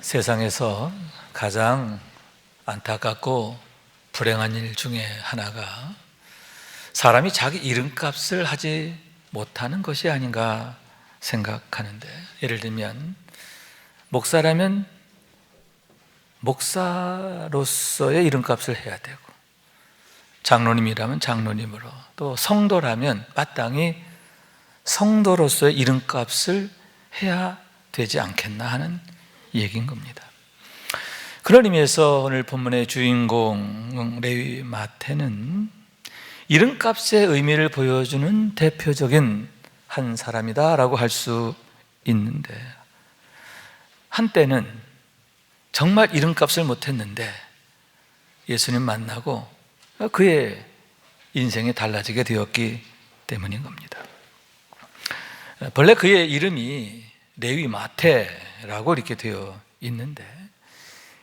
세상에서 가장 안타깝고 불행한 일 중에 하나가 사람이 자기 이름값을 하지 못하는 것이 아닌가 생각하는데, 예를 들면 목사라면 목사로서의 이름값을 해야 되고, 장로님이라면 장로님으로, 또 성도라면 마땅히 성도로서의 이름값을 해야 되지 않겠나 하는 얘기인 겁니다. 그런 의미에서 오늘 본문의 주인공 레위 마태는 이름값의 의미를 보여주는 대표적인 한 사람이다라고 할 수 있는데, 한때는 정말 이름값을 못했는데 예수님 만나고 그의 인생이 달라지게 되었기 때문인 겁니다. 본래 그의 이름이 레위 마태라고 이렇게 되어 있는데,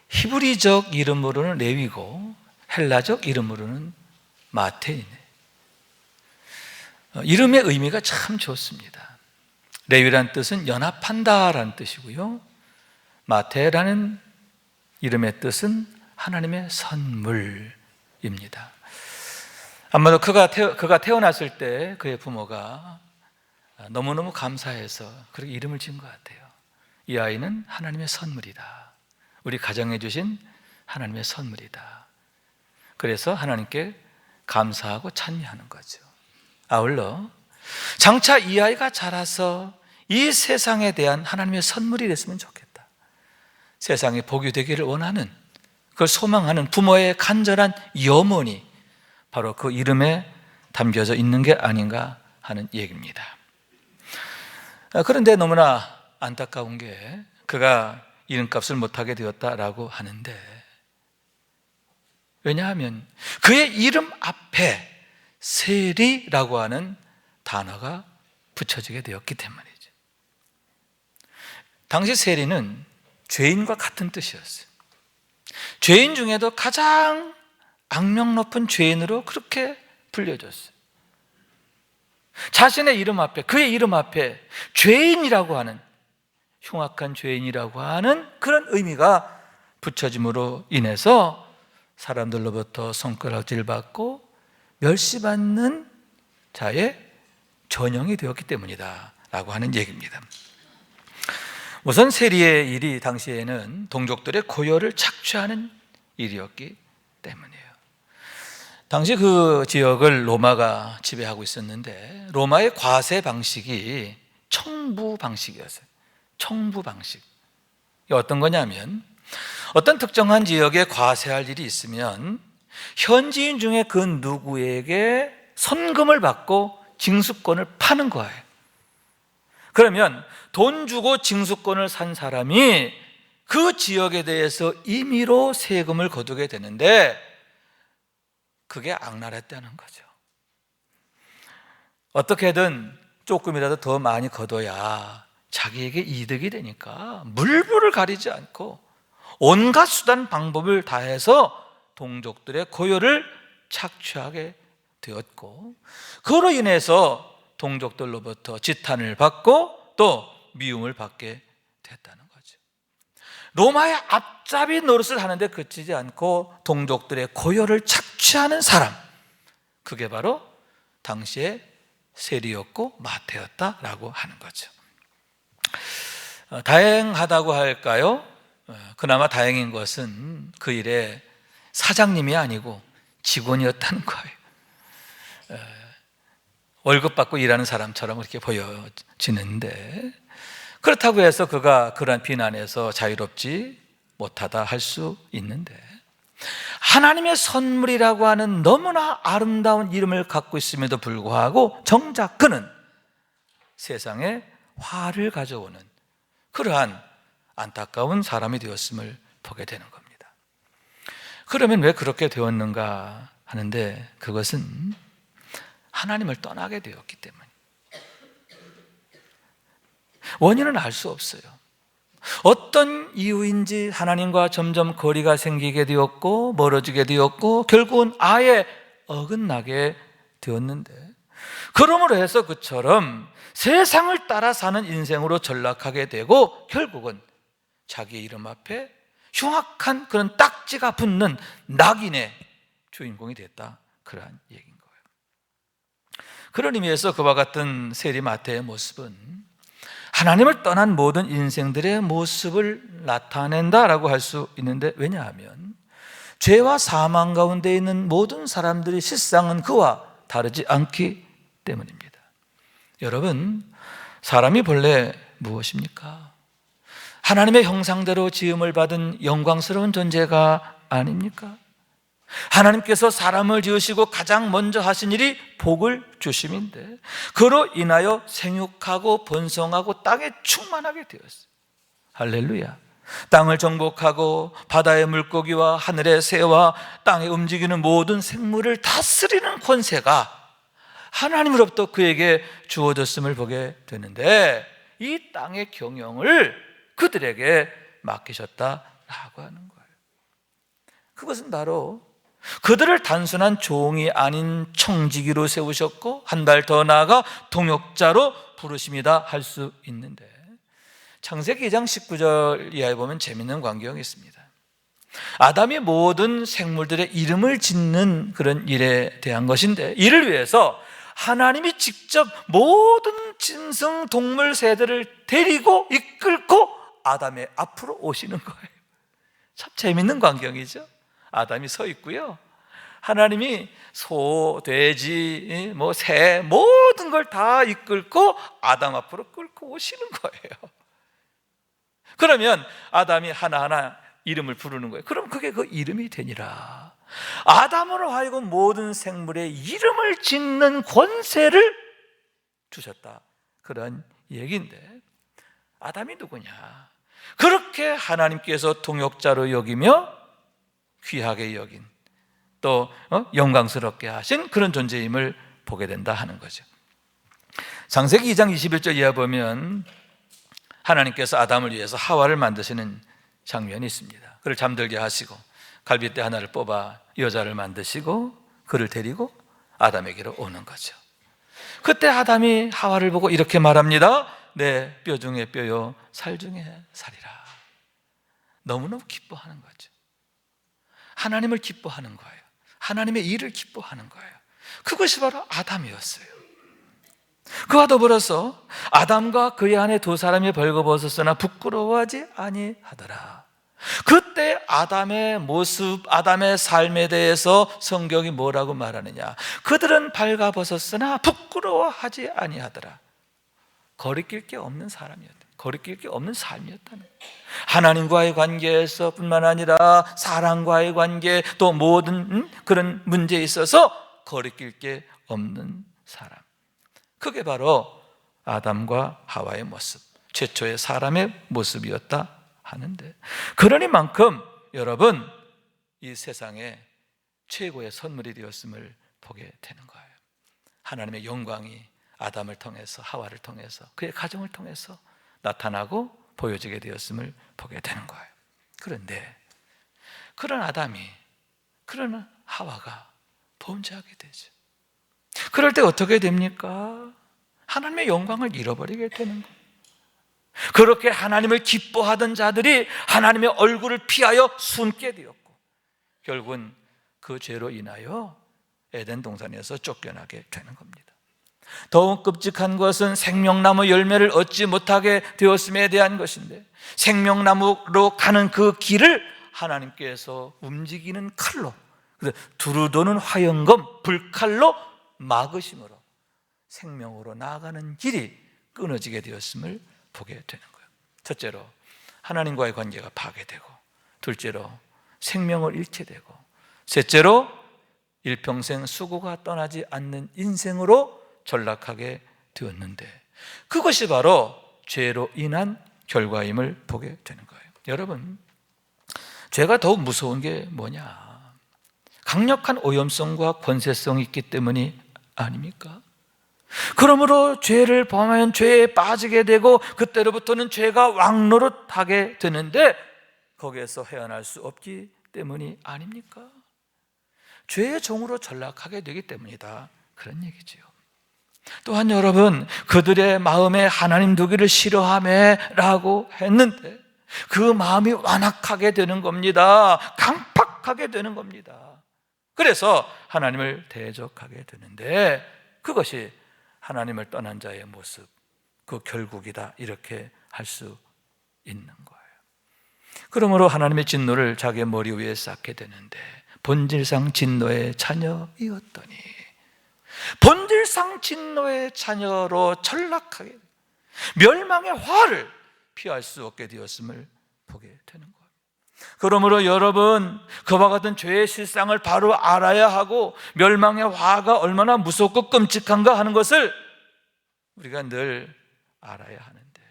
히브리적 이름으로는 레위고 헬라적 이름으로는 마태이네. 이름의 의미가 참 좋습니다. 레위란 뜻은 연합한다라는 뜻이고요, 마태라는 이름의 뜻은 하나님의 선물입니다. 아마도 그가 태어났을 때 그의 부모가 너무너무 감사해서 그렇게 이름을 지은 것 같아요. 이 아이는 하나님의 선물이다, 우리 가정에 주신 하나님의 선물이다. 그래서 하나님께 감사하고 찬미하는 거죠. 아울러 장차 이 아이가 자라서 이 세상에 대한 하나님의 선물이 됐으면 좋겠다, 세상에 복이 되기를 원하는, 그걸 소망하는 부모의 간절한 염원이 바로 그 이름에 담겨져 있는 게 아닌가 하는 얘기입니다. 그런데 너무나 안타까운 게 그가 이름값을 못하게 되었다라고 하는데, 왜냐하면 그의 이름 앞에 세리라고 하는 단어가 붙여지게 되었기 때문이죠. 당시 세리는 죄인과 같은 뜻이었어요. 죄인 중에도 가장 악명 높은 죄인으로 그렇게 불려졌어요. 자신의 이름 앞에, 그의 이름 앞에 죄인이라고 하는, 흉악한 죄인이라고 하는 그런 의미가 붙여짐으로 인해서 사람들로부터 손가락질 받고 멸시받는 자의 전형이 되었기 때문이다 라고 하는 얘기입니다. 우선 세리의 일이 당시에는 동족들의 고열을 착취하는 일이었기 때문이에요. 당시 그 지역을 로마가 지배하고 있었는데, 로마의 과세 방식이 청부 방식이었어요. 청부 방식. 이게 어떤 거냐면, 어떤 특정한 지역에 과세할 일이 있으면 현지인 중에 그 누구에게 선금을 받고 징수권을 파는 거예요. 그러면 돈 주고 징수권을 산 사람이 그 지역에 대해서 임의로 세금을 거두게 되는데, 그게 악랄했다는 거죠. 어떻게든 조금이라도 더 많이 거둬야 자기에게 이득이 되니까 물불을 가리지 않고 온갖 수단 방법을 다해서 동족들의 고열을 착취하게 되었고, 그로 인해서 동족들로부터 지탄을 받고 또 미움을 받게 됐다는 거죠. 로마의 앞잡이 노릇을 하는데 그치지 않고 동족들의 고열을 착취하는 사람, 그게 바로 당시의 세리였고 마태였다라고 하는 거죠. 다행하다고 할까요? 그나마 다행인 것은 그 일에 사장님이 아니고 직원이었다는 거예요. 월급 받고 일하는 사람처럼 그렇게 보여지는데, 그렇다고 해서 그가 그러한 비난에서 자유롭지 못하다 할 수 있는데, 하나님의 선물이라고 하는 너무나 아름다운 이름을 갖고 있음에도 불구하고 정작 그는 세상에 화를 가져오는 그러한 안타까운 사람이 되었음을 보게 되는 겁니다. 그러면 왜 그렇게 되었는가 하는데, 그것은 하나님을 떠나게 되었기 때문에, 원인은 알 수 없어요. 어떤 이유인지 하나님과 점점 거리가 생기게 되었고 멀어지게 되었고 결국은 아예 어긋나게 되었는데, 그러므로 해서 그처럼 세상을 따라 사는 인생으로 전락하게 되고 결국은 자기의 이름 앞에 흉악한 그런 딱지가 붙는 낙인의 주인공이 됐다, 그러한 얘기인 거예요. 그런 의미에서 그와 같은 세리 마태의 모습은 하나님을 떠난 모든 인생들의 모습을 나타낸다라고 할 수 있는데, 왜냐하면 죄와 사망 가운데 있는 모든 사람들의 실상은 그와 다르지 않기 때문입니다. 여러분, 사람이 본래 무엇입니까? 하나님의 형상대로 지음을 받은 영광스러운 존재가 아닙니까? 하나님께서 사람을 지으시고 가장 먼저 하신 일이 복을 주심인데, 그로 인하여 생육하고 번성하고 땅에 충만하게 되었어요. 할렐루야. 땅을 정복하고 바다의 물고기와 하늘의 새와 땅에 움직이는 모든 생물을 다스리는 권세가 하나님으로부터 그에게 주어졌음을 보게 되는데, 이 땅의 경영을 그들에게 맡기셨다라고 하는 거예요. 그것은 바로 그들을 단순한 종이 아닌 청지기로 세우셨고, 한 발 더 나아가 동역자로 부르심이다 할 수 있는데, 창세기 2장 19절 이하에 보면 재미있는 광경이 있습니다. 아담이 모든 생물들의 이름을 짓는 그런 일에 대한 것인데, 이를 위해서 하나님이 직접 모든 짐승 동물 세대를 데리고 이끌고 아담의 앞으로 오시는 거예요. 참 재미있는 광경이죠. 아담이 서 있고요, 하나님이 소, 돼지, 새 모든 걸 다 이끌고 아담 앞으로 끌고 오시는 거예요. 그러면 아담이 하나하나 이름을 부르는 거예요. 그럼 그게 그 이름이 되니라. 아담으로 하여금 모든 생물의 이름을 짓는 권세를 주셨다, 그런 얘기인데, 아담이 누구냐? 그렇게 하나님께서 동역자로 여기며 귀하게 여긴, 또 영광스럽게 하신 그런 존재임을 보게 된다 하는 거죠. 창세기 2장 21절 이하 보면 하나님께서 아담을 위해서 하와를 만드시는 장면이 있습니다. 그를 잠들게 하시고 갈빗대 하나를 뽑아 여자를 만드시고 그를 데리고 아담에게로 오는 거죠. 그때 아담이 하와를 보고 이렇게 말합니다. 내 뼈 중에 뼈요, 살 중에 살이라. 너무너무 기뻐하는 거죠. 하나님을 기뻐하는 거예요. 하나님의 일을 기뻐하는 거예요. 그것이 바로 아담이었어요. 그와 더불어서 아담과 그의 아내 두 사람이 벌거벗었으나 부끄러워하지 아니하더라. 그때 아담의 모습, 아담의 삶에 대해서 성경이 뭐라고 말하느냐? 그들은 발가벗었으나 부끄러워하지 아니하더라. 거리낄 게 없는 사람이었다. 거리낄 게 없는 삶이었다는 거예요. 하나님과의 관계에서 뿐만 아니라 사람과의 관계, 또 모든 그런 문제에 있어서 거리낄 게 없는 사람. 그게 바로 아담과 하와의 모습, 최초의 사람의 모습이었다 하는데, 그러니만큼 여러분, 이 세상에 최고의 선물이 되었음을 보게 되는 거예요. 하나님의 영광이 아담을 통해서, 하와를 통해서, 그의 가정을 통해서 나타나고 보여지게 되었음을 보게 되는 거예요. 그런데 그런 아담이, 그런 하와가 범죄하게 되죠. 그럴 때 어떻게 됩니까? 하나님의 영광을 잃어버리게 되는 거예요. 그렇게 하나님을 기뻐하던 자들이 하나님의 얼굴을 피하여 숨게 되었고, 결국은 그 죄로 인하여 에덴 동산에서 쫓겨나게 되는 겁니다. 더욱 끔찍한 것은 생명나무 열매를 얻지 못하게 되었음에 대한 것인데, 생명나무로 가는 그 길을 하나님께서 움직이는 칼로, 두루도는 화영검, 불칼로 막으심으로 생명으로 나아가는 길이 끊어지게 되었음을 보게 되는 거예요. 첫째로 하나님과의 관계가 파괴되고, 둘째로 생명을 잃게 되고, 셋째로 일평생 수고가 떠나지 않는 인생으로 전락하게 되었는데, 그것이 바로 죄로 인한 결과임을 보게 되는 거예요. 여러분, 죄가 더욱 무서운 게 뭐냐? 강력한 오염성과 권세성이 있기 때문이 아닙니까? 그러므로 죄를 범하면 죄에 빠지게 되고, 그때로부터는 죄가 왕노릇하게 되는데 거기에서 헤어날 수 없기 때문이 아닙니까? 죄의 종으로 전락하게 되기 때문이다, 그런 얘기지요. 또한 여러분, 그들의 마음에 하나님 두기를 싫어하매라고 했는데 그 마음이 완악하게 되는 겁니다. 강팍하게 되는 겁니다. 그래서 하나님을 대적하게 되는데, 그것이 하나님을 떠난 자의 모습, 그 결국이다, 이렇게 할 수 있는 거예요. 그러므로 하나님의 진노를 자기의 머리 위에 쌓게 되는데, 본질상 진노의 자녀이었더니 본질상 진노의 자녀로 전락하게, 멸망의 화를 피할 수 없게 되었음을 보게 되는 거예요. 그러므로 여러분, 그와 같은 죄의 실상을 바로 알아야 하고, 멸망의 화가 얼마나 무섭고 끔찍한가 하는 것을 우리가 늘 알아야 하는데,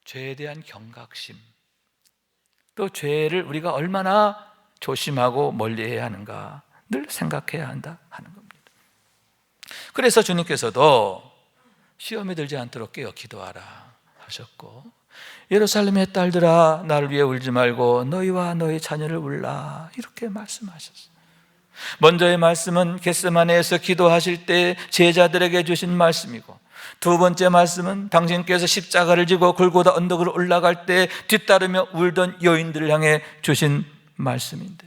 죄에 대한 경각심, 또 죄를 우리가 얼마나 조심하고 멀리해야 하는가 늘 생각해야 한다 하는 겁니다. 그래서 주님께서도 시험에 들지 않도록 깨어 기도하라 하셨고, 예루살렘의 딸들아 나를 위해 울지 말고 너희와 너희 자녀를 울라, 이렇게 말씀하셨어요. 먼저의 말씀은 겟세마네에서 기도하실 때 제자들에게 주신 말씀이고, 두 번째 말씀은 당신께서 십자가를 지고 골고다 언덕을 올라갈 때 뒤따르며 울던 여인들을 향해 주신 말씀인데,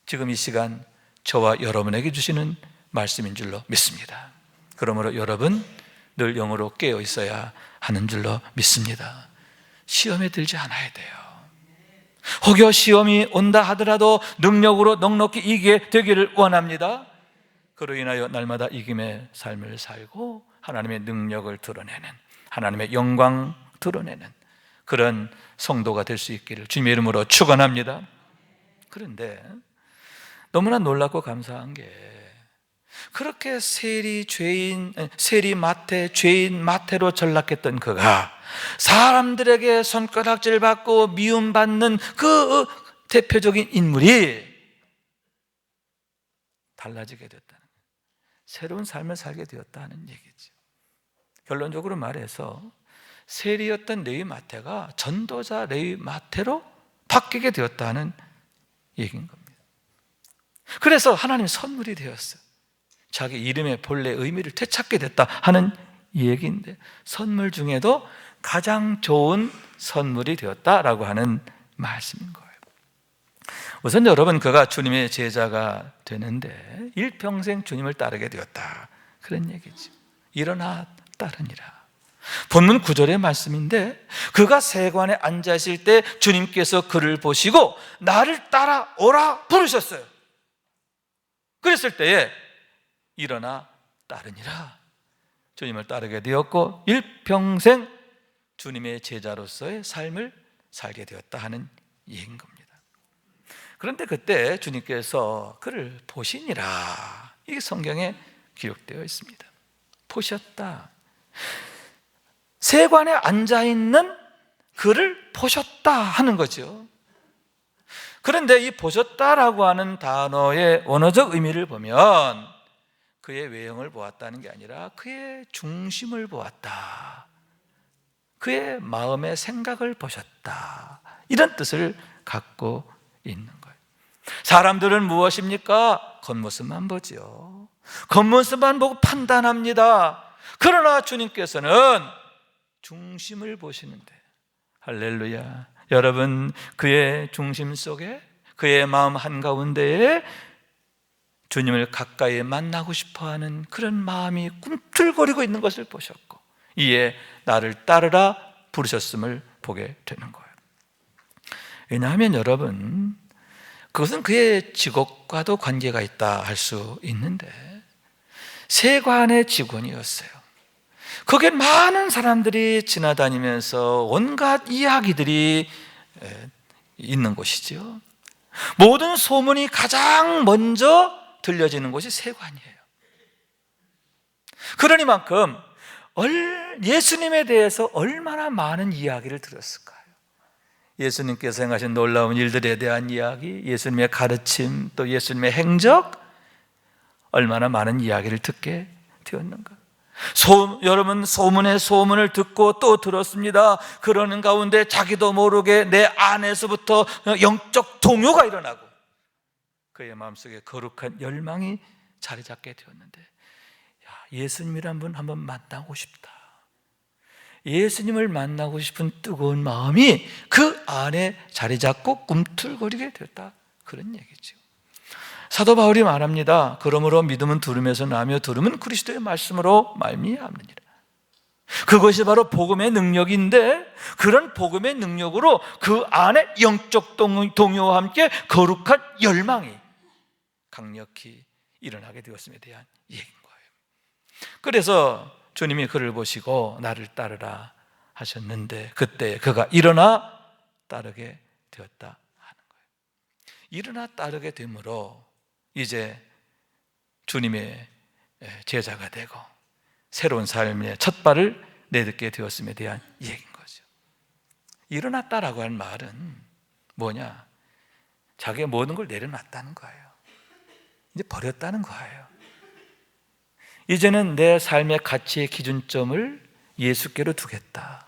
지금 이 시간 저와 여러분에게 주시는 말씀인 줄로 믿습니다. 그러므로 여러분 늘 영으로 깨어 있어야 하는 줄로 믿습니다. 시험에 들지 않아야 돼요. 혹여 시험이 온다 하더라도 능력으로 넉넉히 이기게 되기를 원합니다. 그로 인하여 날마다 이김의 삶을 살고 하나님의 능력을 드러내는, 하나님의 영광 드러내는 그런 성도가 될 수 있기를 주님의 이름으로 축원합니다. 그런데 너무나 놀랍고 감사한 게, 그렇게 세리 마태, 죄인 마태로 전락했던 그가 사람들에게 손가락질 받고 미움받는 그 대표적인 인물이 달라지게 됐다는, 새로운 삶을 살게 되었다는 얘기죠. 결론적으로 말해서 세리였던 레위 마태가 전도자 레위 마태로 바뀌게 되었다는 얘기인 겁니다. 그래서 하나님 선물이 되었어요. 자기 이름의 본래 의미를 되찾게 됐다 하는 얘기인데, 선물 중에도 가장 좋은 선물이 되었다라고 하는 말씀인 거예요. 우선 여러분, 그가 주님의 제자가 되는데 일평생 주님을 따르게 되었다, 그런 얘기죠. 일어나 따르니라. 본문 9절의 말씀인데, 그가 세관에 앉아 있을 때 주님께서 그를 보시고 나를 따라오라 부르셨어요. 그랬을 때에 일어나 따르니라, 주님을 따르게 되었고 일평생 주님의 제자로서의 삶을 살게 되었다 하는 얘기인 겁니다. 그런데 그때 주님께서 그를 보시니라, 이게 성경에 기록되어 있습니다. 보셨다, 세관에 앉아있는 그를 보셨다 하는 거죠. 그런데 이 보셨다라고 하는 단어의 원어적 의미를 보면 그의 외형을 보았다는 게 아니라 그의 중심을 보았다, 그의 마음의 생각을 보셨다, 이런 뜻을 갖고 있는 거예요. 사람들은 무엇입니까? 겉모습만 보죠. 겉모습만 보고 판단합니다. 그러나 주님께서는 중심을 보시는데, 할렐루야, 여러분, 그의 중심 속에, 그의 마음 한가운데에 주님을 가까이 만나고 싶어하는 그런 마음이 꿈틀거리고 있는 것을 보셨고, 이에 나를 따르라 부르셨음을 보게 되는 거예요. 왜냐하면 여러분, 그것은 그의 직업과도 관계가 있다 할 수 있는데, 세관의 직원이었어요. 거기에 많은 사람들이 지나다니면서 온갖 이야기들이 있는 곳이죠. 모든 소문이 가장 먼저 들려지는 곳이 세관이에요. 그러니만큼 예수님에 대해서 얼마나 많은 이야기를 들었을까요? 예수님께서 행하신 놀라운 일들에 대한 이야기, 예수님의 가르침, 또 예수님의 행적, 얼마나 많은 이야기를 듣게 되었는가. 여러분, 소문의 소문을 듣고 또 들었습니다. 그러는 가운데 자기도 모르게 내 안에서부터 영적 동요가 일어나고 그의 마음속에 거룩한 열망이 자리 잡게 되었는데, 예수님이란 분 한번 만나고 싶다. 예수님을 만나고 싶은 뜨거운 마음이 그 안에 자리 잡고 꿈틀거리게 됐다, 그런 얘기죠. 사도 바울이 말합니다. 그러므로 믿음은 들음에서 나며 들음은 그리스도의 말씀으로 말미암느니라. 그것이 바로 복음의 능력인데, 그런 복음의 능력으로 그 안에 영적 동요와 함께 거룩한 열망이 강력히 일어나게 되었음에 대한 얘기인 거예요. 그래서 주님이 그를 보시고 나를 따르라 하셨는데, 그때 그가 일어나 따르게 되었다 하는 거예요. 일어나 따르게 되므로 이제 주님의 제자가 되고 새로운 삶의 첫 발을 내딛게 되었음에 대한 얘기인 거죠. 일어났다라고 하는 말은 뭐냐? 자기의 모든 걸 내려놨다는 거예요. 이제 버렸다는 거예요. 이제는 내 삶의 가치의 기준점을 예수께로 두겠다,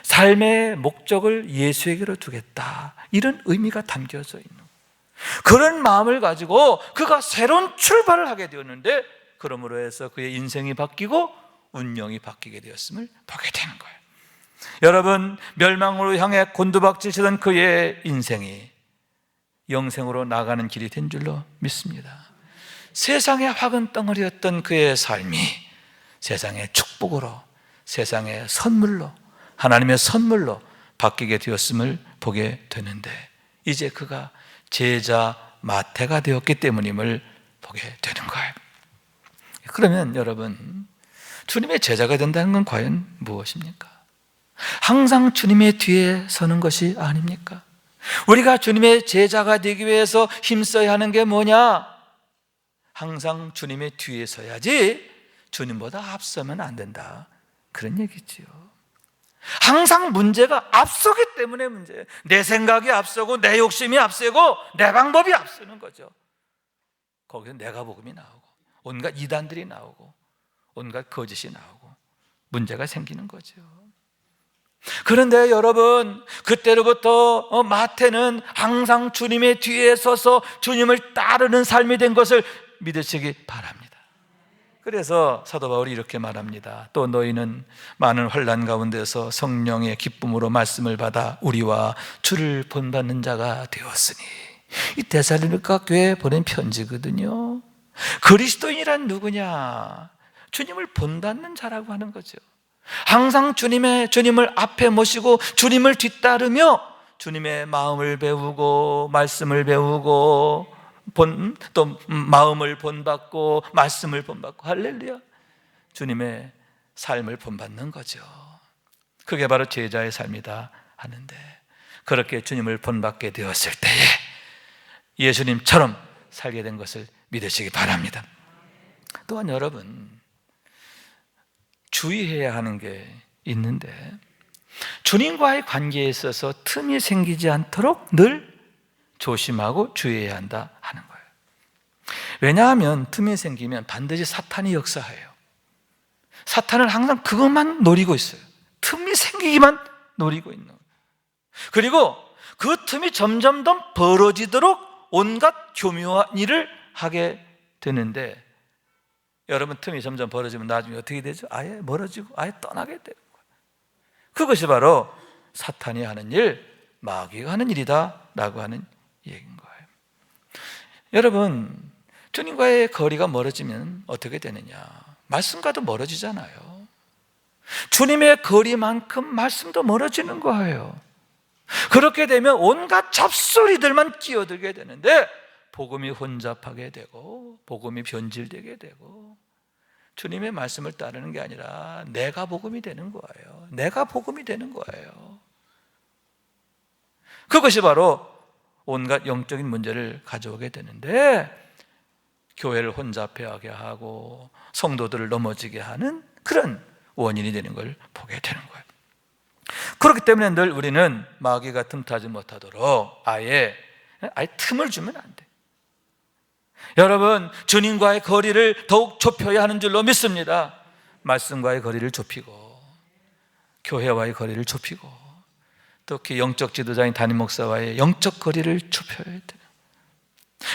삶의 목적을 예수에게로 두겠다, 이런 의미가 담겨져 있는 거예요. 그런 마음을 가지고 그가 새로운 출발을 하게 되었는데, 그러므로 해서 그의 인생이 바뀌고 운명이 바뀌게 되었음을 보게 되는 거예요. 여러분, 멸망으로 향해 곤두박질치던 그의 인생이 영생으로 나가는 길이 된 줄로 믿습니다. 세상의 화근 덩어리였던 그의 삶이 세상의 축복으로, 세상의 선물로, 하나님의 선물로 바뀌게 되었음을 보게 되는데, 이제 그가 제자 마태가 되었기 때문임을 보게 되는 거예요. 그러면 여러분, 주님의 제자가 된다는 건 과연 무엇입니까? 항상 주님의 뒤에 서는 것이 아닙니까? 우리가 주님의 제자가 되기 위해서 힘써야 하는 게 뭐냐? 항상 주님의 뒤에 서야지 주님보다 앞서면 안 된다, 그런 얘기지요. 항상 문제가 앞서기 때문에 문제예요. 내 생각이 앞서고 내 욕심이 앞서고 내 방법이 앞서는 거죠. 거기서 내가 복음이 나오고 온갖 이단들이 나오고 온갖 거짓이 나오고 문제가 생기는 거죠. 그런데 여러분, 그때로부터 마태는 항상 주님의 뒤에 서서 주님을 따르는 삶이 된 것을 믿으시기 바랍니다. 그래서 사도 바울이 이렇게 말합니다. 또 너희는 많은 환난 가운데서 성령의 기쁨으로 말씀을 받아 우리와 주를 본받는 자가 되었으니. 이 데살로니가 교회에 보낸 편지거든요. 그리스도인이란 누구냐? 주님을 본받는 자라고 하는 거죠. 항상 주님을 앞에 모시고 주님을 뒤따르며 주님의 마음을 배우고 말씀을 배우고 또 마음을 본받고 말씀을 본받고, 할렐루야, 주님의 삶을 본받는 거죠. 그게 바로 제자의 삶이다 하는데, 그렇게 주님을 본받게 되었을 때에 예수님처럼 살게 된 것을 믿으시기 바랍니다. 또한 여러분, 주의해야 하는 게 있는데, 주님과의 관계에 있어서 틈이 생기지 않도록 늘 조심하고 주의해야 한다 하는 거예요. 왜냐하면 틈이 생기면 반드시 사탄이 역사해요. 사탄은 항상 그것만 노리고 있어요. 틈이 생기기만 노리고 있는 거예요. 그리고 그 틈이 점점 더 벌어지도록 온갖 교묘한 일을 하게 되는데, 여러분, 틈이 점점 벌어지면 나중에 어떻게 되죠? 아예 멀어지고 아예 떠나게 되는 거예요. 그것이 바로 사탄이 하는 일, 마귀가 하는 일이다 라고 하는 얘기인 거예요. 여러분, 주님과의 거리가 멀어지면 어떻게 되느냐? 말씀과도 멀어지잖아요. 주님의 거리만큼 말씀도 멀어지는 거예요. 그렇게 되면 온갖 잡소리들만 끼어들게 되는데 복음이 혼잡하게 되고 복음이 변질되게 되고, 주님의 말씀을 따르는 게 아니라 내가 복음이 되는 거예요. 내가 복음이 되는 거예요. 그것이 바로 온갖 영적인 문제를 가져오게 되는데, 교회를 혼잡해하게 하고 성도들을 넘어지게 하는 그런 원인이 되는 걸 보게 되는 거예요. 그렇기 때문에 늘 우리는 마귀가 틈타지 못하도록 아예 틈을 주면 안 돼. 여러분, 주님과의 거리를 더욱 좁혀야 하는 줄로 믿습니다. 말씀과의 거리를 좁히고 교회와의 거리를 좁히고 특히 영적 지도자인 담임 목사와의 영적 거리를 좁혀야 돼요.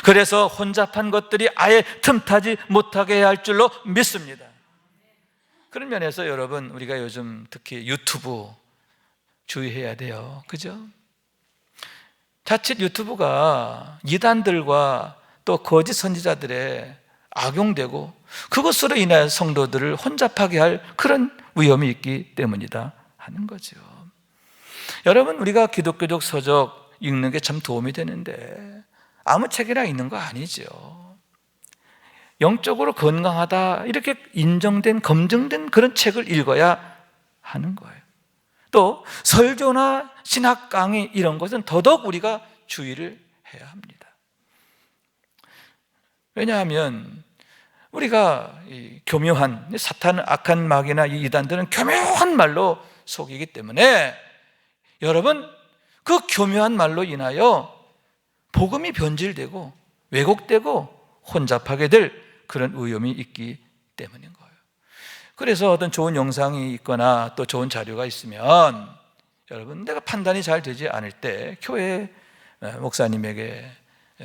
그래서 혼잡한 것들이 아예 틈타지 못하게 해야 할 줄로 믿습니다. 그런 면에서 여러분, 우리가 요즘 특히 유튜브 주의해야 돼요. 그죠? 자칫 유튜브가 이단들과 또 거짓 선지자들의 악용되고 그것으로 인하여 성도들을 혼잡하게 할 그런 위험이 있기 때문이다 하는 거죠. 여러분, 우리가 기독교적 서적 읽는 게 참 도움이 되는데 아무 책이나 읽는 거 아니죠. 영적으로 건강하다 이렇게 인정된, 검증된 그런 책을 읽어야 하는 거예요. 또 설교나 신학 강의 이런 것은 더더욱 우리가 주의를 해야 합니다. 왜냐하면 우리가 교묘한, 사탄, 악한 마귀나 이 이단들은 교묘한 말로 속이기 때문에 여러분, 그 교묘한 말로 인하여 복음이 변질되고 왜곡되고 혼잡하게 될 그런 위험이 있기 때문인 거예요. 그래서 어떤 좋은 영상이 있거나 또 좋은 자료가 있으면 여러분, 내가 판단이 잘 되지 않을 때 교회 목사님에게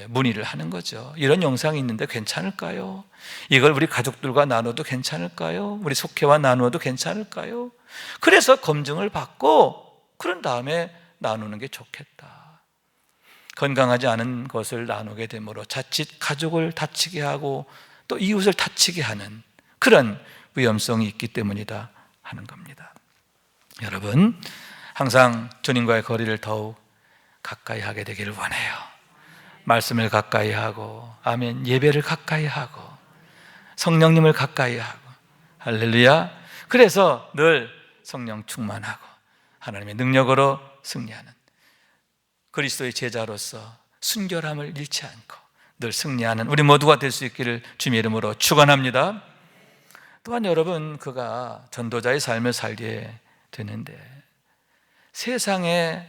문의를 하는 거죠. 이런 영상이 있는데 괜찮을까요? 이걸 우리 가족들과 나눠도 괜찮을까요? 우리 속회와 나누어도 괜찮을까요? 그래서 검증을 받고 그런 다음에 나누는 게 좋겠다. 건강하지 않은 것을 나누게 되므로 자칫 가족을 다치게 하고 또 이웃을 다치게 하는 그런 위험성이 있기 때문이다 하는 겁니다. 여러분, 항상 주님과의 거리를 더욱 가까이 하게 되기를 원해요. 말씀을 가까이 하고, 아멘, 예배를 가까이 하고, 성령님을 가까이 하고, 할렐루야. 그래서 늘 성령 충만하고 하나님의 능력으로 승리하는 그리스도의 제자로서 순결함을 잃지 않고 늘 승리하는 우리 모두가 될 수 있기를 주님의 이름으로 축원합니다. 또한 여러분, 그가 전도자의 삶을 살게 되는데 세상에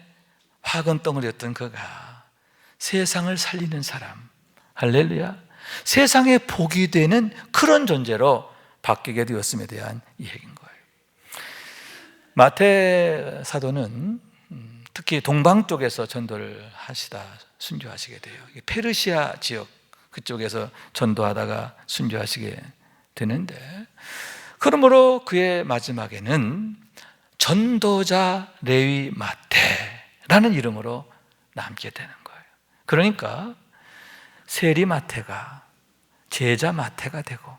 화근덩어리였던 그가 세상을 살리는 사람, 할렐루야, 세상에 복이 되는 그런 존재로 바뀌게 되었음에 대한 이야기인 거예요. 마태 사도는 특히 동방 쪽에서 전도를 하시다 순교하시게 돼요. 페르시아 지역 그쪽에서 전도하다가 순교하시게 되는데, 그러므로 그의 마지막에는 전도자 레위 마태라는 이름으로 남게 되는 거예요. 그러니까 세리 마태가 제자 마태가 되고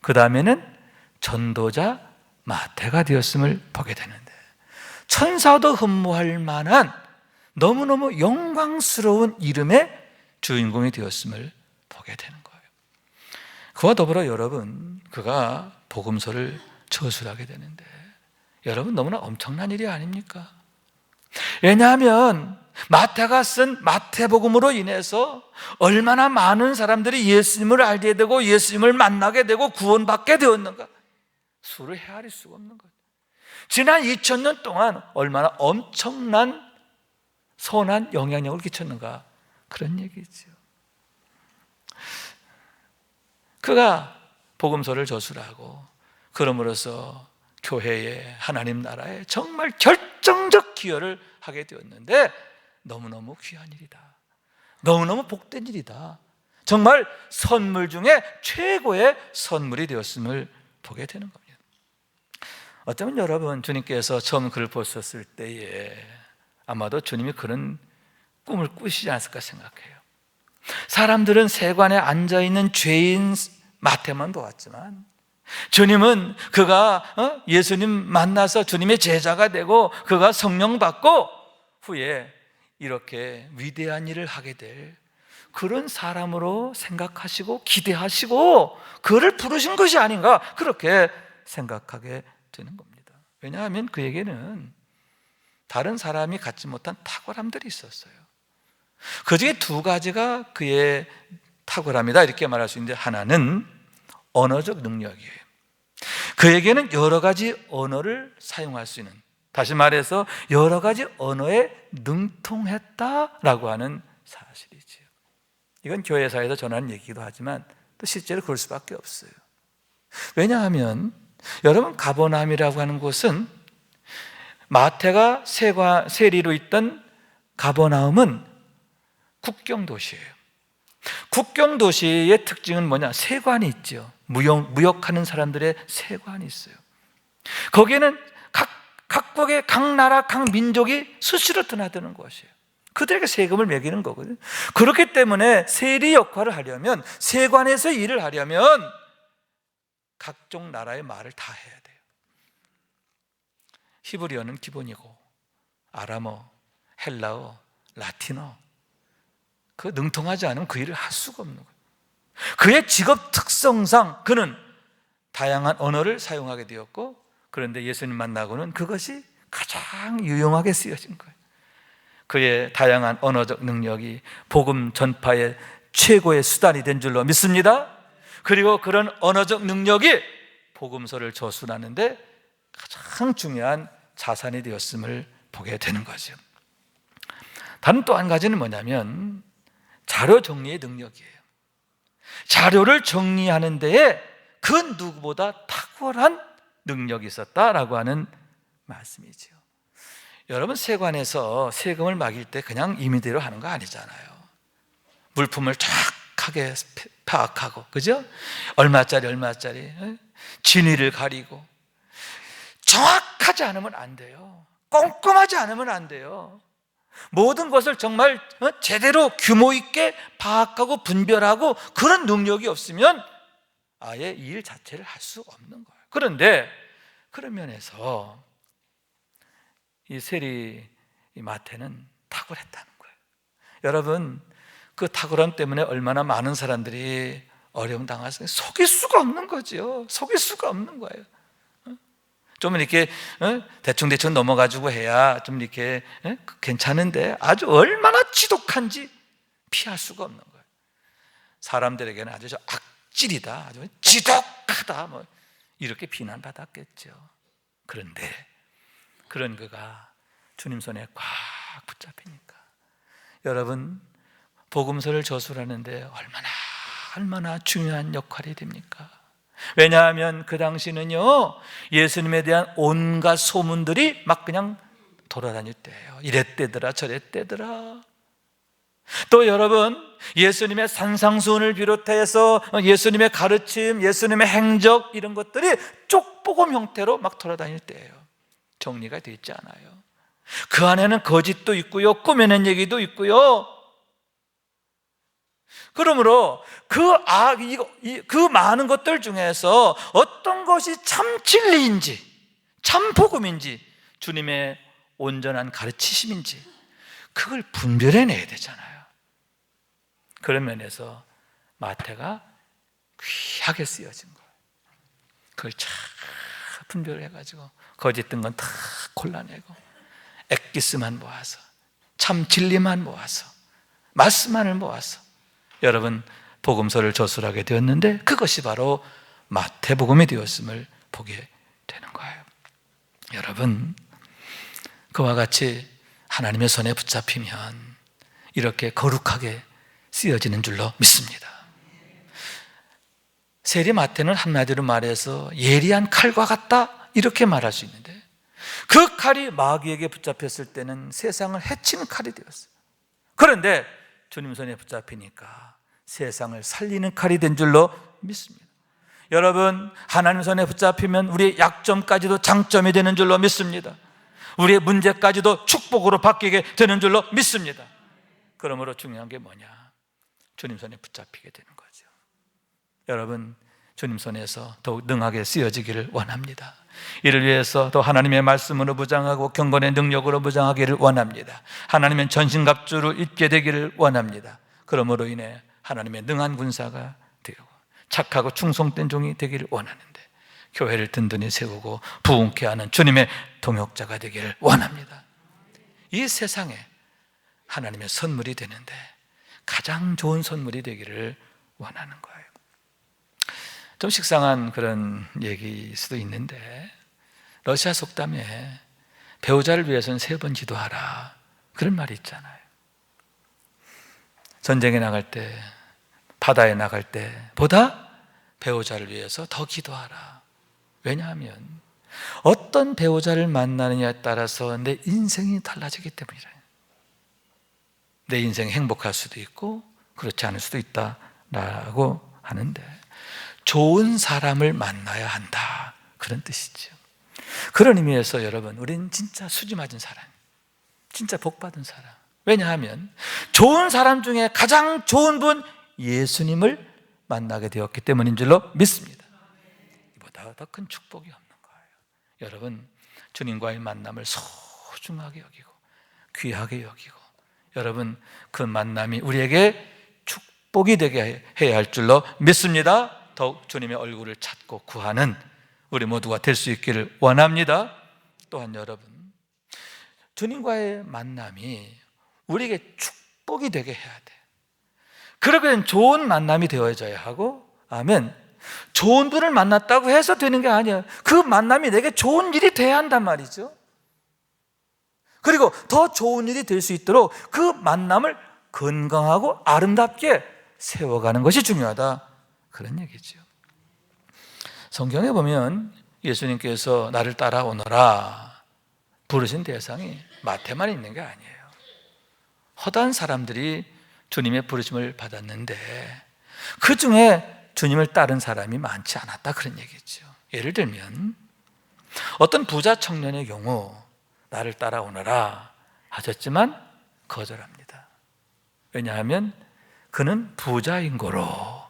그 다음에는 전도자 마태가 되었음을 보게 되는데, 천사도 흠모할 만한 너무너무 영광스러운 이름의 주인공이 되었음을 보게 되는 거예요. 그와 더불어 여러분, 그가 복음서를 저술하게 되는데 여러분, 너무나 엄청난 일이 아닙니까? 왜냐하면 마태가 쓴 마태복음으로 인해서 얼마나 많은 사람들이 예수님을 알게 되고 예수님을 만나게 되고 구원받게 되었는가, 수를 헤아릴 수가 없는 거예요. 지난 2000년 동안 얼마나 엄청난 선한 영향력을 끼쳤는가, 그런 얘기죠. 그가 복음서를 저술하고 그럼으로써 교회에, 하나님 나라에 정말 결정적 기여를 하게 되었는데 너무너무 귀한 일이다, 너무너무 복된 일이다, 정말 선물 중에 최고의 선물이 되었음을 보게 되는 겁니다. 어쩌면 여러분, 주님께서 처음 그를 보셨을 때에 아마도 주님이 그런 꿈을 꾸시지 않았을까 생각해요. 사람들은 세관에 앉아있는 죄인 마태만 보았지만 주님은 그가 예수님 만나서 주님의 제자가 되고 그가 성령 받고 후에 이렇게 위대한 일을 하게 될 그런 사람으로 생각하시고 기대하시고 그를 부르신 것이 아닌가, 그렇게 생각하게 되는 겁니다. 왜냐하면 그에게는 다른 사람이 갖지 못한 탁월함들이 있었어요. 그 중에 두 가지가 그의 탁월함이다 이렇게 말할 수 있는데, 하나는 언어적 능력이에요. 그에게는 여러 가지 언어를 사용할 수 있는, 다시 말해서 여러 가지 언어에 능통했다라고 하는 사실이지요. 이건 교회사에서 전하는 얘기기도 하지만 또 실제로 그럴 수밖에 없어요. 왜냐하면 여러분, 가버나움이라고 하는 곳은 마태가 세리로 있던 가버나움은 국경 도시예요. 국경 도시의 특징은 뭐냐? 세관이 있죠. 무역하는 사람들의 세관이 있어요. 거기에는 각국의 각 나라, 각 민족이 수시로 드나드는 것이에요. 그들에게 세금을 매기는 거거든요. 그렇기 때문에 세리 역할을 하려면, 세관에서 일을 하려면 각종 나라의 말을 다 해야 돼요. 히브리어는 기본이고, 아람어, 헬라어, 라틴어, 그 능통하지 않으면 그 일을 할 수가 없는 거예요. 그의 직업 특성상 그는 다양한 언어를 사용하게 되었고, 그런데 예수님 만나고는 그것이 가장 유용하게 쓰여진 거예요. 그의 다양한 언어적 능력이 복음 전파의 최고의 수단이 된 줄로 믿습니다. 그리고 그런 언어적 능력이 복음서를 저술하는데 가장 중요한 자산이 되었음을 보게 되는 거죠. 다른 또 한 가지는 뭐냐면 자료 정리의 능력이에요. 자료를 정리하는 데에 그 누구보다 탁월한 능력이 있었다라고 하는 말씀이죠. 여러분, 세관에서 세금을 막일 때 그냥 임의대로 하는 거 아니잖아요. 물품을 정확하게 파악하고, 그죠? 얼마짜리 진위를 가리고, 정확하지 않으면 안 돼요. 꼼꼼하지 않으면 안 돼요. 모든 것을 정말 제대로 규모 있게 파악하고 분별하고 그런 능력이 없으면 아예 이 일 자체를 할 수 없는 거예요. 그런데 그런 면에서 이 세리 마태는 탁월했다는 거예요. 여러분, 그 탁월함 때문에 얼마나 많은 사람들이 어려움 당하세요. 속일 수가 없는 거죠. 속일 수가 없는 거예요. 좀 이렇게 대충 넘어가지고 해야 좀 이렇게 괜찮은데 아주 얼마나 지독한지 피할 수가 없는 거예요. 사람들에게는 아주 악질이다, 아주 지독하다, 뭐 이렇게 비난받았겠죠. 그런데 그런 그가 주님 손에 꽉 붙잡히니까, 여러분, 복음서를 저술하는데 얼마나 중요한 역할이 됩니까? 왜냐하면 그 당시는요, 예수님에 대한 온갖 소문들이 막 그냥 돌아다닐 때예요. 이랬대더라 저랬대더라. 또 여러분, 예수님의 산상수훈을 비롯해서 예수님의 가르침, 예수님의 행적, 이런 것들이 쪽복음 형태로 막 돌아다닐 때예요. 정리가 되어 있지 않아요. 그 안에는 거짓도 있고요, 꾸며낸 얘기도 있고요. 그러므로 그 많은 것들 중에서 어떤 것이 참 진리인지, 참 복음인지, 주님의 온전한 가르치심인지, 그걸 분별해내야 되잖아요. 그런 면에서 마태가 귀하게 쓰여진 거예요. 그걸 잘 분별해가지고 거짓된 건 다 골라내고 엑기스만 모아서, 참 진리만 모아서, 말씀만을 모아서 여러분, 복음서를 저술하게 되었는데 그것이 바로 마태복음이 되었음을 보게 되는 거예요. 여러분, 그와 같이 하나님의 손에 붙잡히면 이렇게 거룩하게 쓰여지는 줄로 믿습니다. 세리 마태는 한마디로 말해서 예리한 칼과 같다, 이렇게 말할 수 있는데, 그 칼이 마귀에게 붙잡혔을 때는 세상을 해치는 칼이 되었어요. 그런데 주님 손에 붙잡히니까 세상을 살리는 칼이 된 줄로 믿습니다. 여러분, 하나님 손에 붙잡히면 우리의 약점까지도 장점이 되는 줄로 믿습니다. 우리의 문제까지도 축복으로 바뀌게 되는 줄로 믿습니다. 그러므로 중요한 게 뭐냐? 주님 손에 붙잡히게 되는 거죠. 여러분, 주님 손에서 더욱 능하게 쓰여지기를 원합니다. 이를 위해서 더 하나님의 말씀으로 무장하고 경건의 능력으로 무장하기를 원합니다. 하나님의 전신갑주를 입게 되기를 원합니다. 그러므로 인해 하나님의 능한 군사가 되고 착하고 충성된 종이 되기를 원하는데, 교회를 든든히 세우고 부흥케 하는 주님의 동역자가 되기를 원합니다. 이 세상에 하나님의 선물이 되는데 가장 좋은 선물이 되기를 원하는 거예요. 좀 식상한 그런 얘기일 수도 있는데, 러시아 속담에 배우자를 위해서는 3번 기도하라, 그런 말이 있잖아요. 전쟁에 나갈 때, 바다에 나갈 때보다 배우자를 위해서 더 기도하라. 왜냐하면 어떤 배우자를 만나느냐에 따라서 내 인생이 달라지기 때문이래요. 내 인생이 행복할 수도 있고 그렇지 않을 수도 있다라고 하는데, 좋은 사람을 만나야 한다, 그런 뜻이죠. 그런 의미에서 여러분, 우리는 진짜 수지 맞은 사람, 진짜 복 받은 사람. 왜냐하면 좋은 사람 중에 가장 좋은 분 예수님을 만나게 되었기 때문인 줄로 믿습니다. 이보다 더 큰 축복이 없는 거예요. 여러분, 주님과의 만남을 소중하게 여기고 귀하게 여기고, 여러분 그 만남이 우리에게 축복이 되게 해야 할 줄로 믿습니다. 더욱 주님의 얼굴을 찾고 구하는 우리 모두가 될 수 있기를 원합니다. 또한 여러분, 주님과의 만남이 우리에게 축복이 되게 해야 돼. 그러기엔 좋은 만남이 되어져야 하고, 아멘. 좋은 분을 만났다고 해서 되는 게 아니야. 그 만남이 내게 좋은 일이 돼야 한단 말이죠. 그리고 더 좋은 일이 될 수 있도록 그 만남을 건강하고 아름답게 세워가는 것이 중요하다, 그런 얘기죠. 성경에 보면 예수님께서 나를 따라오너라 부르신 대상이 마태만 있는 게 아니에요. 허다한 사람들이 주님의 부르심을 받았는데 그 중에 주님을 따른 사람이 많지 않았다, 그런 얘기죠. 예를 들면 어떤 부자 청년의 경우 나를 따라오너라 하셨지만 거절합니다. 왜냐하면 그는 부자인 거로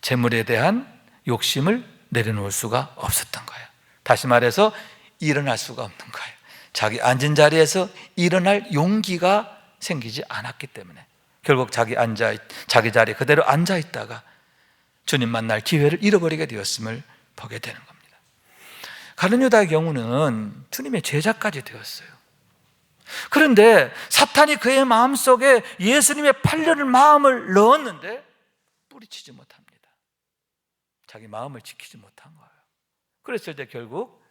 재물에 대한 욕심을 내려놓을 수가 없었던 거예요. 다시 말해서 일어날 수가 없는 거예요. 자기 앉은 자리에서 일어날 용기가 생기지 않았기 때문에 결국 자기 자리에 그대로 앉아 있다가 주님 만날 기회를 잃어버리게 되었음을 보게 되는 겁니다. 가룟 유다의 경우는 주님의 제자까지 되었어요. 그런데 사탄이 그의 마음속에 예수님의 팔려는 마음을 넣었는데 뿌리치지 못합니다. 자기 마음을 지키지 못한 거예요. 그랬을 때 결국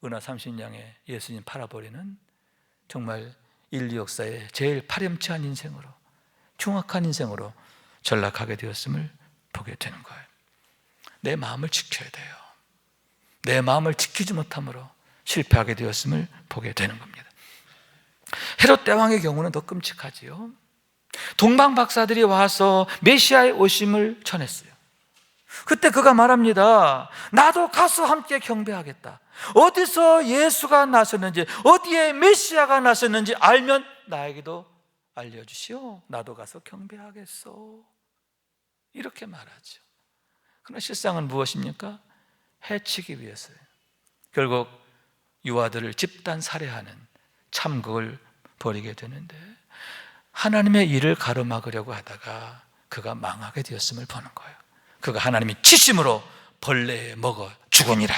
은하 30냥에 예수님 팔아버리는 정말 인류 역사의 제일 파렴치한 인생으로, 흉악한 인생으로 전락하게 되었음을 보게 되는 거예요. 내 마음을 지켜야 돼요. 내 마음을 지키지 못함으로 실패하게 되었음을 보게 되는 겁니다. 헤롯 대왕의 경우는 더 끔찍하지요. 동방 박사들이 와서 메시아의 오심을 전했어요. 그때 그가 말합니다. 나도 가서 함께 경배하겠다. 어디서 예수가 나섰는지, 어디에 메시아가 나섰는지 알면 나에게도 알려주시오. 나도 가서 경배하겠소. 이렇게 말하죠. 그러나 실상은 무엇입니까? 해치기 위해서요. 결국 유아들을 집단 살해하는 참극을 벌이게 되는데 하나님의 일을 가로막으려고 하다가 그가 망하게 되었음을 보는 거예요. 그가 하나님이 치심으로 벌레에 먹어 죽으니라,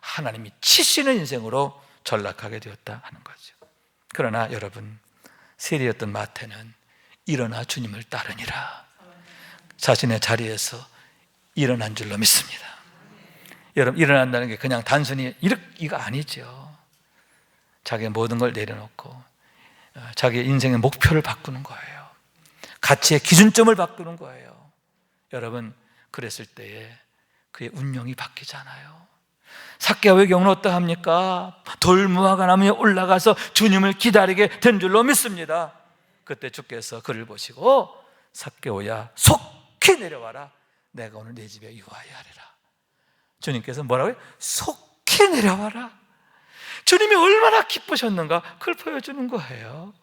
하나님이 치시는 인생으로 전락하게 되었다 하는 거죠. 그러나 여러분, 세리였던 마태는 일어나 주님을 따르니라 자신의 자리에서 일어난 줄로 믿습니다. 여러분, 일어난다는 게 그냥 단순히 이거 아니죠. 자기의 모든 걸 내려놓고 자기의 인생의 목표를 바꾸는 거예요. 가치의 기준점을 바꾸는 거예요. 여러분, 그랬을 때에 그의 운명이 바뀌잖아요. 삭개오의 경우는 어떠합니까? 돌무화과 나무에 올라가서 주님을 기다리게 된 줄로 믿습니다. 그때 주께서 그를 보시고 삭개오야 속히 내려와라, 내가 오늘 내 집에 유하여 하리라. 주님께서 뭐라고 해요? 속히 내려와라. 주님이 얼마나 기쁘셨는가, 그걸 보여주는 거예요.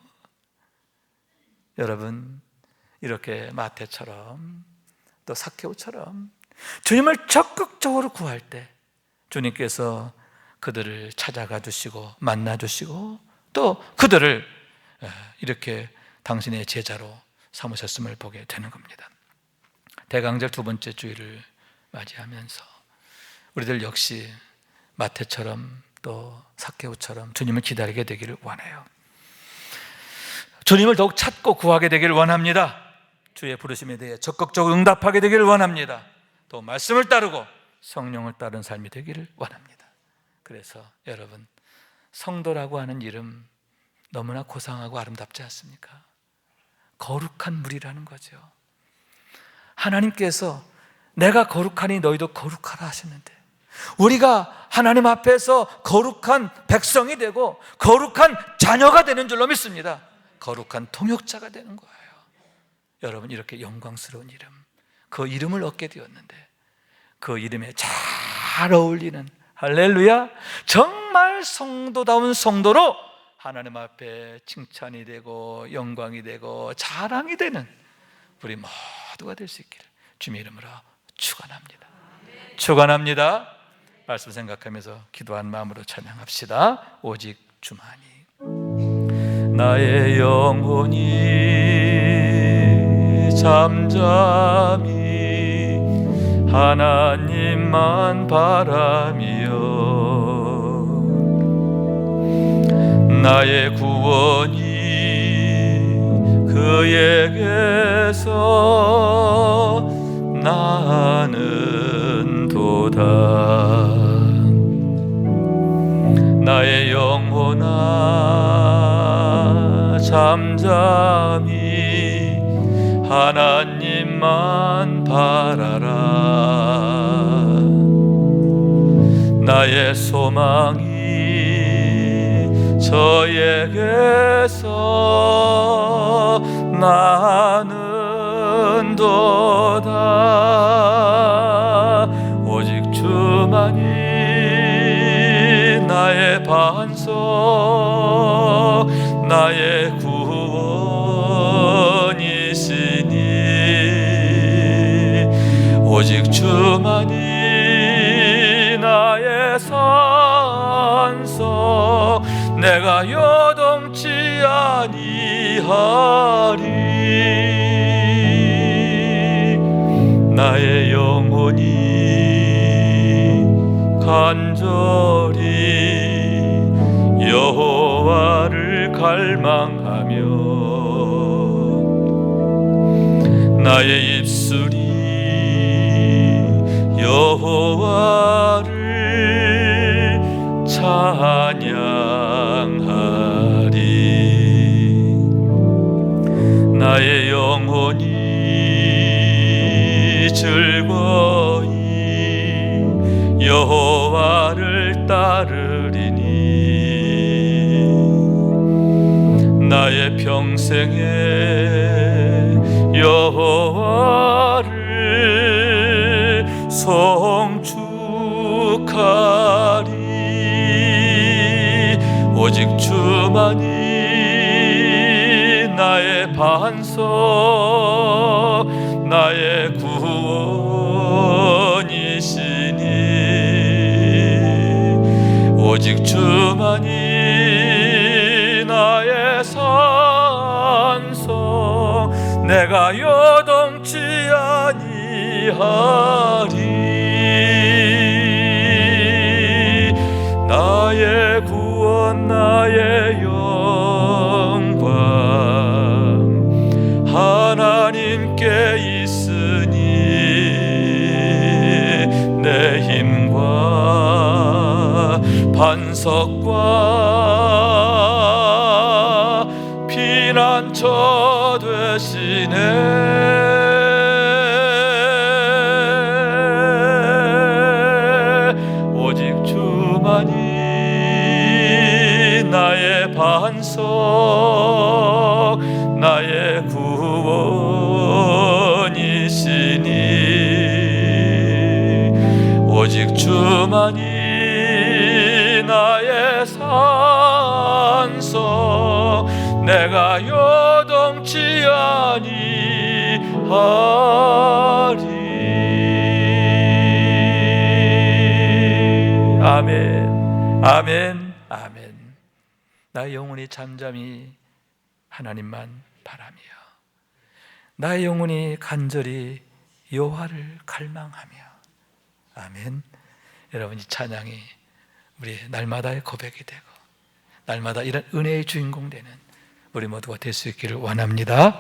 여러분, 이렇게 마태처럼 또 삭개오처럼 주님을 적극적으로 구할 때 주님께서 그들을 찾아가 주시고 만나 주시고 또 그들을 이렇게 당신의 제자로 삼으셨음을 보게 되는 겁니다. 대강절 두 번째 주일을 맞이하면서 우리들 역시 마태처럼 또 삭개오처럼 주님을 기다리게 되기를 원해요. 주님을 더욱 찾고 구하게 되기를 원합니다. 주의 부르심에 대해 적극적으로 응답하게 되기를 원합니다. 또 말씀을 따르고 성령을 따른 삶이 되기를 원합니다. 그래서 여러분, 성도라고 하는 이름 너무나 고상하고 아름답지 않습니까? 거룩한 물이라는 거죠. 하나님께서 내가 거룩하니 너희도 거룩하라 하셨는데 우리가 하나님 앞에서 거룩한 백성이 되고 거룩한 자녀가 되는 줄로 믿습니다. 거룩한 통역자가 되는 거예요. 여러분, 이렇게 영광스러운 이름, 그 이름을 얻게 되었는데 그 이름에 잘 어울리는 할렐루야. 정말 성도다운 성도로 하나님 앞에 칭찬이 되고 영광이 되고 자랑이 되는 우리 모두가 될 수 있기를 주님의 이름으로 축원합니다. 축원합니다. 말씀 생각하면서 기도한 마음으로 찬양합시다. 오직 주만이. 나의 영혼이 잠잠히 하나님만 바라며 나의 구원이 그에게서 나는 도다. 나의 영혼아 잠잠히 하나님만 바라라. 나의 소망이 저에게서 나는 도다. 오직 주만이 나의 반석 나의 구원이시니 오직 주만이 나의 산석 내가 요동치 아니하리. 나의 영혼이 간절히 여호와를 갈망하며 나의 입술이 여호와를 찬양하리. 나의 영혼이 즐거이 여호와를 따르리니 나의 평생에 여호와를 송축하리. 오직 주만이 나의 반석 나의 구원이시니 오직 주만이 나의 산성 내가 요동치 아니하리. 나의 구원 나의 영광 하나님께 있으니 내 힘과 반석과 피난처 되시네. 오직 주만이 나의 반석 나의 구원이시니 오직 주만이 나의 산석 내가 요동치 아니하리. 아멘 아멘 아멘. 나의 영혼이 잠잠히 하나님만 바라며 나의 영혼이 간절히 여호와를 갈망하며. 아멘. 여러분, 이 찬양이 우리 날마다의 고백이 되고 날마다 이런 은혜의 주인공 되는 우리 모두가 될 수 있기를 원합니다.